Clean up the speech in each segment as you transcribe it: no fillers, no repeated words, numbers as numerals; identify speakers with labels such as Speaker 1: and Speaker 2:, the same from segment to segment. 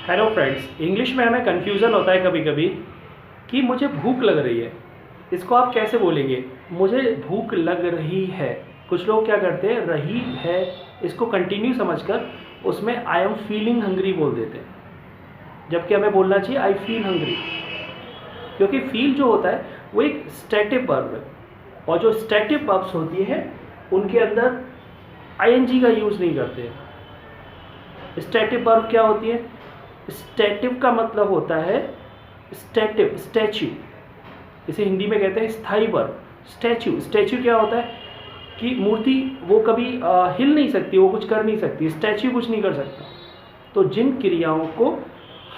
Speaker 1: Hello friends, English में हमें confusion होता है कभी कभी कि मुझे भूख लग रही है। इसको आप कैसे बोलेंगे? मुझे भूख लग रही है। कुछ लोग क्या करते हैं, रही है इसको कंटिन्यू समझकर उसमें आई एम फीलिंग हंग्री बोल देते हैं, जबकि हमें बोलना चाहिए आई फील हंग्री। क्योंकि फील जो होता है वो एक स्टैटिव वर्ब है, और जो स्टैटिव वर्ब्स होती है उनके अंदर आईएनजी का यूज़ नहीं करते हैं। स्टैटिव वर्ब क्या होती है? स्टैटिव का मतलब होता है स्टैटिव, स्टैच्यू। इसे हिंदी में कहते हैं स्थायी वर्ब। स्टैच्यू, स्टैच्यू क्या होता है कि मूर्ति वो कभी हिल नहीं सकती, वो कुछ कर नहीं सकती, स्टैच्यू कुछ नहीं कर सकता। तो जिन क्रियाओं को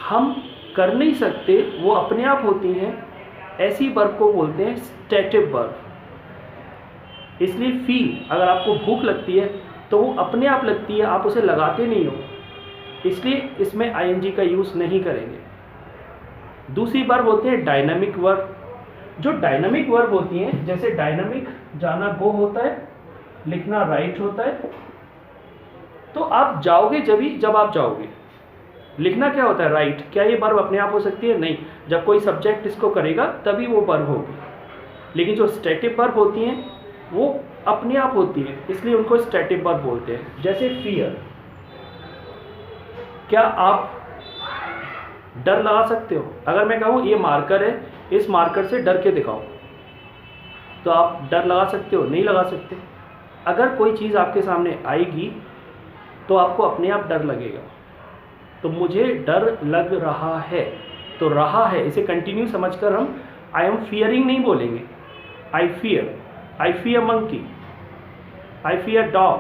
Speaker 1: हम कर नहीं सकते वो अपने आप होती हैं, ऐसी वर्ब को बोलते हैं स्टैटिव वर्ब। इसलिए फील, अगर आपको भूख लगती है तो वो अपने आप लगती है, आप उसे लगाते नहीं हो, इसलिए इसमें आईएनजी का यूज़ नहीं करेंगे। दूसरी वर्ब होती है डायनामिक वर्ब। जो डायनामिक वर्ब होती हैं, जैसे डायनामिक जाना गो होता है, लिखना राइट होता है। तो आप जाओगे जब आप जाओगे। लिखना क्या होता है? राइट। क्या ये वर्ब अपने आप हो सकती है? नहीं, जब कोई सब्जेक्ट इसको करेगा तभी वो वर्ब होगी। लेकिन जो स्टैटिव वर्ब होती हैं वो अपने आप होती है, इसलिए उनको स्टैटिव वर्ब बोलते हैं। जैसे फियर, क्या आप डर लगा सकते हो? अगर मैं कहूँ ये मार्कर है, इस मार्कर से डर के दिखाओ, तो आप डर लगा सकते हो? नहीं लगा सकते। अगर कोई चीज़ आपके सामने आएगी तो आपको अपने आप डर लगेगा। तो मुझे डर लग रहा है, तो रहा है इसे कंटिन्यू समझकर हम आई एम फियरिंग नहीं बोलेंगे। I fear monkey, I fear dog,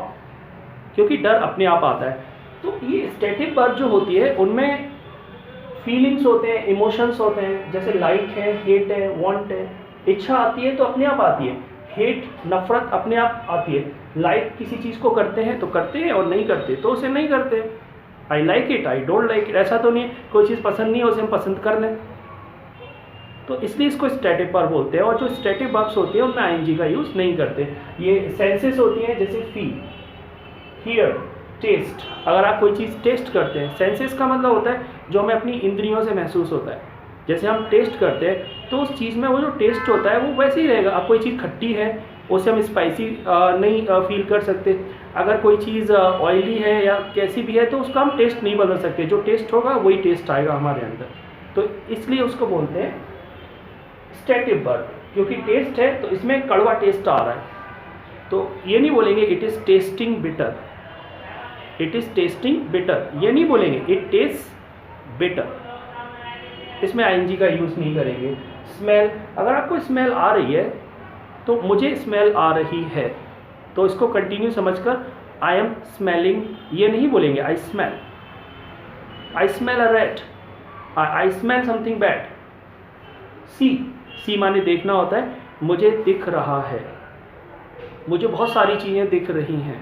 Speaker 1: क्योंकि डर अपने आप आता है। तो ये स्टैटिव वर्ब जो होती है उनमें फीलिंग्स होते हैं, इमोशंस होते हैं। जैसे लाइक है, हेट है, वांट है। इच्छा आती है तो अपने आप आती है, हेट नफरत अपने आप आती है। लाइक किसी चीज़ को करते हैं तो करते हैं, और नहीं करते तो उसे नहीं करते। I like it, I don't like it, ऐसा तो नहीं है कोई चीज़ पसंद नहीं है उसे हम पसंद कर लें। तो इसलिए इसको स्टैटिव वर्ब बोलते हैं। और जो स्टैटिव वर्ब्स होती है उनमें आईएनजी का यूज़ नहीं करते। ये सेंसेस होती हैं, जैसे फील, हियर, टेस्ट। अगर आप कोई चीज़ टेस्ट करते हैं, सेंसेस का मतलब होता है जो हमें अपनी इंद्रियों से महसूस होता है। जैसे हम टेस्ट करते हैं तो उस चीज़ में वो जो टेस्ट होता है वो वैसे ही रहेगा। अब कोई चीज़ खट्टी है उसे हम स्पाइसी नहीं फील कर सकते। अगर कोई चीज़ ऑयली है या कैसी भी है तो उसका हम टेस्ट नहीं बदल सकते। जो टेस्ट होगा वही टेस्ट आएगा हमारे अंदर। तो इसलिए उसको बोलते हैं स्टैटिव वर्ब, क्योंकि टेस्ट है तो इसमें कड़वा टेस्ट आ रहा है। तो ये नहीं बोलेंगे it is testing bitter, it is testing bitter, ये नहीं बोलेंगे इट टेस्ट बिटर। इसमें आईएनजी का यूज़ नहीं करेंगे। स्मेल, अगर आपको स्मेल आ रही है तो मुझे स्मेल आ रही है, तो इसको कंटिन्यू समझकर आई एम स्मेलिंग ये नहीं बोलेंगे। I smell a rat, I smell something bad. See माने देखना होता है। मुझे दिख रहा है, मुझे बहुत सारी चीज़ें दिख रही हैं।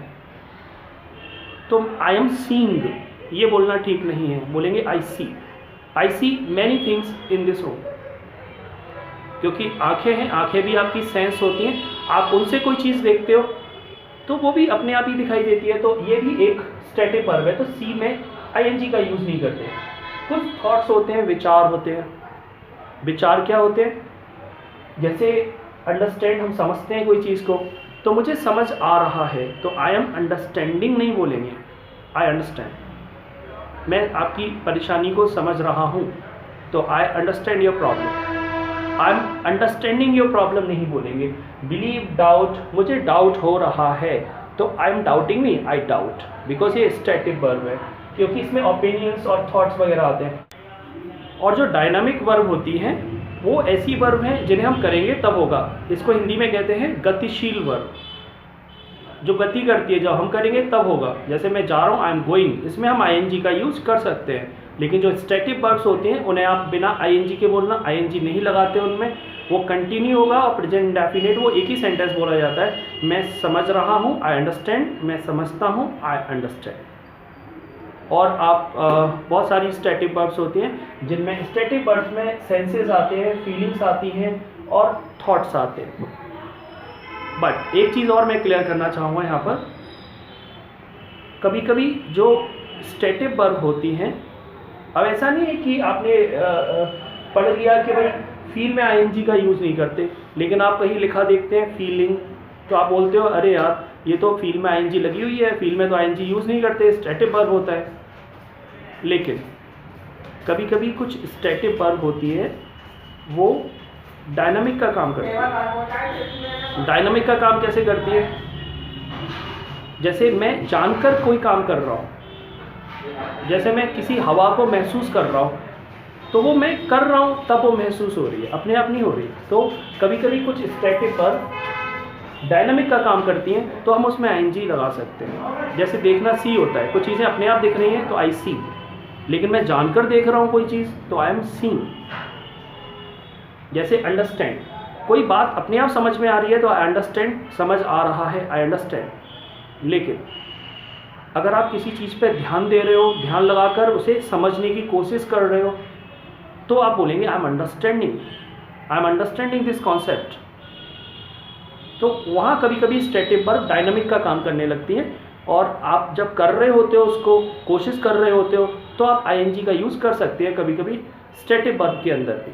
Speaker 1: तो आई एम सीइंग ये बोलना ठीक नहीं है, बोलेंगे I see many things in this room. क्योंकि आंखें हैं, आंखें भी आपकी सेंस होती हैं। आप उनसे कोई चीज़ देखते हो तो वो भी अपने आप ही दिखाई देती है। तो ये भी एक स्टैटिव वर्ब है। तो सी में आईएनजी का यूज़ नहीं करते। कुछ थॉट्स होते हैं, विचार होते हैं। विचार क्या होते हैं? जैसे अंडरस्टैंड, हम समझते हैं कोई चीज़ को, तो मुझे समझ आ रहा है, तो आई एम अंडरस्टैंडिंग नहीं बोलेंगे, आई अंडरस्टैंड। मैं आपकी परेशानी को समझ रहा हूँ, तो I understand your problem. I am understanding your problem नहीं बोलेंगे। बिलीव, डाउट, मुझे डाउट हो रहा है, तो आई एम डाउटिंग नहीं, आई डाउट, बिकॉज ये स्टैटिव वर्ब है, क्योंकि इसमें ओपिनियंस और थॉट्स वगैरह आते हैं। और जो डायनामिक वर्ब होती हैं वो ऐसी वर्ब हैं जिन्हें हम करेंगे तब होगा। इसको हिंदी में कहते हैं गतिशील वर्ब, जो गति करती है, जब हम करेंगे तब होगा। जैसे मैं जा रहा हूँ, आई एम गोइंग, इसमें हम आईएनजी का यूज़ कर सकते हैं। लेकिन जो स्टैटिव वर्ब्स होते हैं उन्हें आप बिना आईएनजी के बोलना, आईएनजी नहीं लगाते उनमें, वो कंटिन्यू होगा। और प्रेजेंट इंडेफिनिट वो एक ही सेंटेंस बोला जाता है। मैं समझ रहा हूँ, आई अंडरस्टैंड, मैं समझता हूँ, आई अंडरस्टैंड। और आप बहुत सारी स्टैटिव वर्ब्स होती हैं जिनमें स्टैटिव वर्ब्स में सेंसेस आते हैं, फीलिंग्स आती हैं और थॉट्स आते हैं। बट एक चीज़ और मैं क्लियर करना चाहूँगा यहाँ पर, कभी कभी जो स्टैटिव वर्ब होती हैं अब ऐसा नहीं है कि आपने पढ़ लिया कि भाई फील में आईएनजी का यूज़ नहीं करते, लेकिन आप कहीं लिखा देखते हैं फीलिंग, तो आप बोलते हो अरे यार ये तो फील में आईएनजी लगी हुई है, फील में तो आईएनजी यूज़ नहीं करते, स्टैटिक वर्ब होता है। लेकिन कभी कभी कुछ स्टैटिक वर्ब होती है वो डायनामिक का काम करती है। डायनामिक का काम कैसे करती है? जैसे मैं जानकर कोई काम कर रहा हूँ, जैसे मैं किसी हवा को महसूस कर रहा हूँ, तो वो मैं कर रहा हूँ तब वो महसूस हो रही है, अपने आप नहीं हो रही। तो कभी कभी कुछ स्टैटिक वर्ब डायनामिक का काम करती हैं, तो हम उसमें आईएनजी लगा सकते हैं। जैसे देखना सी होता है, कुछ चीज़ें अपने आप दिख रही हैं तो आई सी, लेकिन मैं जानकर देख रहा हूँ कोई चीज़ तो आई एम सीइंग। जैसे अंडरस्टैंड, कोई बात अपने आप समझ में आ रही है तो आई अंडरस्टैंड, समझ आ रहा है, आई अंडरस्टैंड। लेकिन अगर आप किसी चीज़ पर ध्यान दे रहे हो, ध्यान लगाकर उसे समझने की कोशिश कर रहे हो, तो आप बोलेंगे I am understanding this concept. तो वहाँ कभी कभी स्टैटिक वर्ब डायनामिक का काम करने लगती है, और आप जब कर रहे होते हो उसको, कोशिश कर रहे होते हो, तो आप आईएनजी का यूज़ कर सकते हैं कभी कभी स्टैटिक वर्ब के अंदर भी।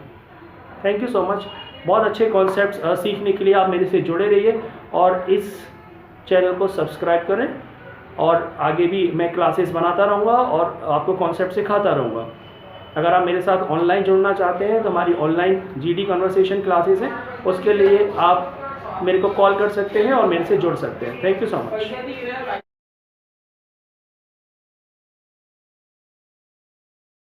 Speaker 1: Thank you so much. बहुत अच्छे कॉन्सेप्ट्स सीखने के लिए आप मेरे से जुड़े रहिए और इस चैनल को सब्सक्राइब करें, और आगे भी मैं क्लासेस बनाता रहूँगा और आपको कॉन्सेप्ट सिखाता रहूँगा। अगर आप मेरे साथ ऑनलाइन जुड़ना चाहते हैं तो हमारी ऑनलाइन जीडी कन्वर्सेशन क्लासेस हैं, उसके लिए आप मेरे को कॉल कर सकते हैं और मेरे से जुड़ सकते हैं। Thank you so much.